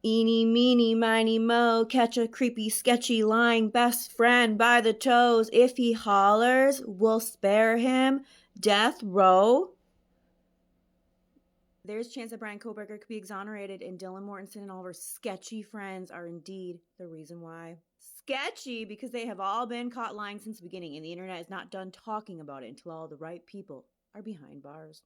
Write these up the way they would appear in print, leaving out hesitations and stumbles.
Eeny, meeny, miny, mo, catch a creepy, sketchy, lying best friend by the toes. If he hollers, we'll spare him death row. There's a chance that Bryan Kohberger could be exonerated, and Dylan Mortensen and all of our sketchy friends are indeed the reason why. Sketchy because they have all been caught lying since the beginning, and the internet is not done talking about it until all the right people are behind bars.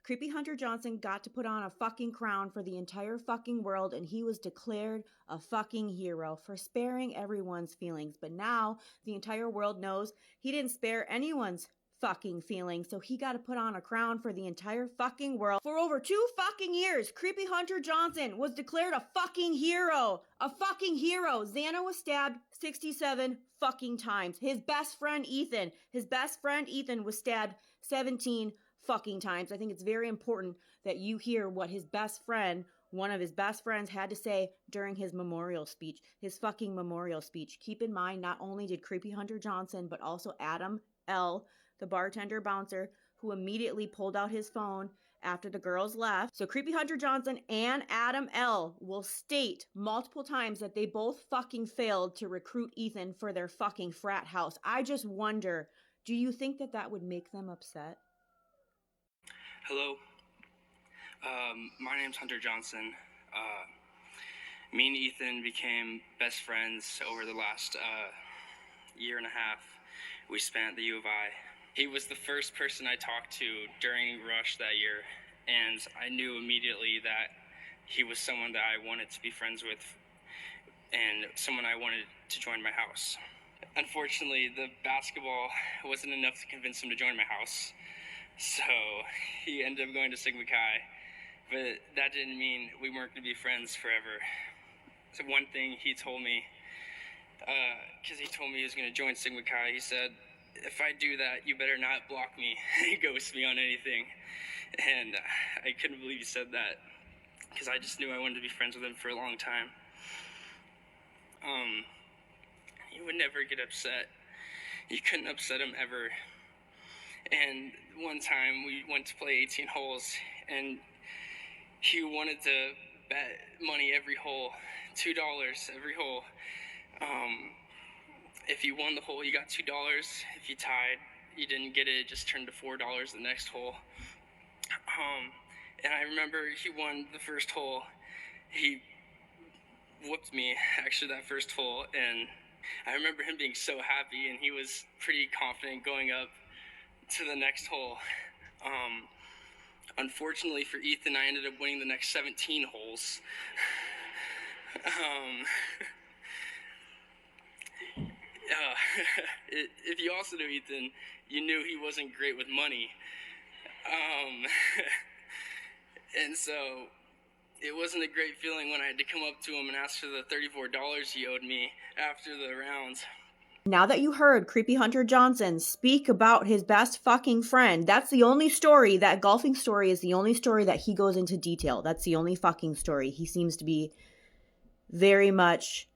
Creepy Hunter Johnson got to put on a fucking crown for the entire fucking world, and he was declared a fucking hero for sparing everyone's feelings. But now the entire world knows he didn't spare anyone's fucking feelings, so he got to put on a crown for the entire fucking world. For over 2 fucking years, Creepy Hunter Johnson was declared a fucking hero. A fucking hero. Xana was stabbed 67 fucking times. His best friend Ethan was stabbed 17 fucking times. I think it's very important that you hear what his best friend, one of his best friends, had to say during his memorial speech, his fucking memorial speech. Keep in mind, not only did Creepy Hunter Johnson, but also Adam L., the bartender bouncer, who immediately pulled out his phone after the girls left. So Creepy Hunter Johnson and Adam L. will state multiple times that they both fucking failed to recruit Ethan for their fucking frat house. I just wonder, do you think that that would make them upset? Hello, my name's Hunter Johnson. Me and Ethan became best friends over the last year and a half we spent at the U of I. He was the first person I talked to during Rush that year, and I knew immediately that he was someone that I wanted to be friends with and someone I wanted to join my house. Unfortunately, the basketball wasn't enough to convince him to join my house. So he ended up going to Sigma Chi, but that didn't mean we weren't going to be friends forever. So one thing he told me, because he told me he was going to join Sigma Chi, he said, if I do that, you better not block me and ghost me on anything. And I couldn't believe he said that, because I just knew I wanted to be friends with him for a long time. He would never get upset. You couldn't upset him ever. And one time we went to play 18 holes, and he wanted to bet money every hole, $2 every hole. If you won the hole, you got $2. If you tied, you didn't get it, it just turned to $4 the next hole. And I remember he won the first hole. He whooped me, actually, that first hole, and I remember him being so happy, and he was pretty confident going up to the next hole. Unfortunately for Ethan, I ended up winning the next 17 holes. If you also knew Ethan, you knew he wasn't great with money. And so it wasn't a great feeling when I had to come up to him and ask for the $34 he owed me after the rounds. Now that you heard Creepy Hunter Johnson speak about his best fucking friend, that's the only story, that golfing story is the only story that he goes into detail. That's the only fucking story. He seems to be very much,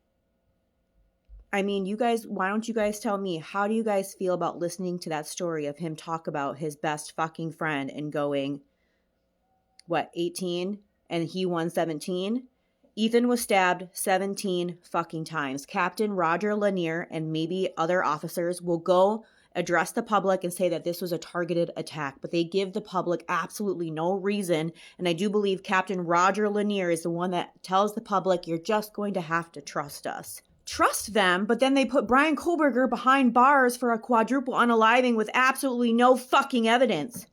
I mean, you guys, why don't you guys tell me, how do you guys feel about listening to that story of him talk about his best fucking friend and going, 18? And he won 17? Ethan was stabbed 17 fucking times. Captain Roger Lanier and maybe other officers will go address the public and say that this was a targeted attack, but they give the public absolutely no reason. And I do believe Captain Roger Lanier is the one that tells the public, you're just going to have to trust us. Trust them, but then they put Bryan Kohberger behind bars for a quadruple unaliving with absolutely no fucking evidence.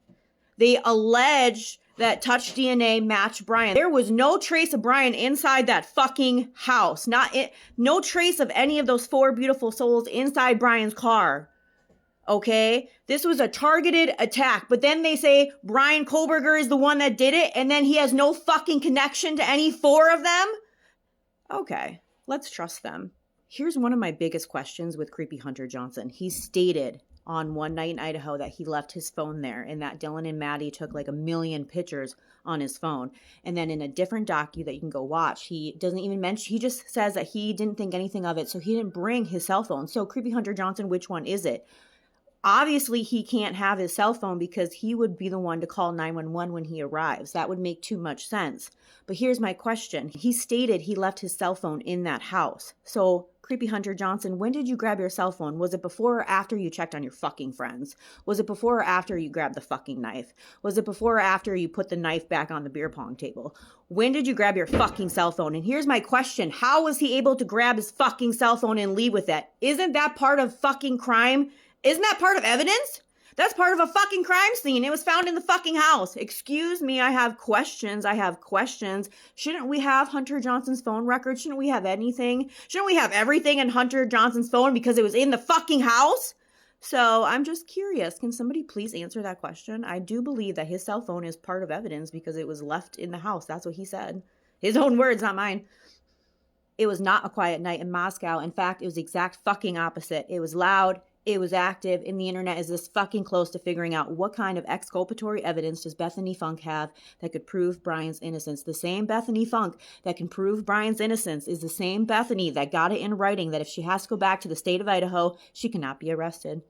They allege that touch DNA matched Bryan. There was no trace of Bryan inside that fucking house. No trace of any of those 4 beautiful souls inside Bryan's car. Okay? This was a targeted attack. But then they say Bryan Kohberger is the one that did it, and then he has no fucking connection to any 4 of them? Okay, let's trust them. Here's one of my biggest questions with Creepy Hunter Johnson. He stated on One Night in Idaho that he left his phone there and that Dylan and Maddie took like 1 million pictures on his phone. And then in a different docu that you can go watch, he doesn't even mention, he just says that he didn't think anything of it, so he didn't bring his cell phone. So Creepy Hunter Johnson, which one is it? Obviously, he can't have his cell phone because he would be the one to call 911 when he arrives. That would make too much sense. But here's my question. He stated he left his cell phone in that house. So, creepy Hunter Johnson, when did you grab your cell phone? Was it before or after you checked on your fucking friends? Was it before or after you grabbed the fucking knife? Was it before or after you put the knife back on the beer pong table? When did you grab your fucking cell phone? And here's my question. How was he able to grab his fucking cell phone and leave with it? Isn't that part of fucking crime? Isn't that part of evidence? That's part of a fucking crime scene. It was found in the fucking house. Excuse me, I have questions. Shouldn't we have Hunter Johnson's phone record? Shouldn't we have anything? Shouldn't we have everything in Hunter Johnson's phone because it was in the fucking house? So I'm just curious. Can somebody please answer that question? I do believe that his cell phone is part of evidence because it was left in the house. That's what he said. His own words, not mine. It was not a quiet night in Moscow. In fact, it was the exact fucking opposite. It was loud. It was active, and the internet is this fucking close to figuring out what kind of exculpatory evidence does Bethany Funk have that could prove Brian's innocence. The same Bethany Funk that can prove Brian's innocence is the same Bethany that got it in writing that if she has to go back to the state of Idaho, she cannot be arrested.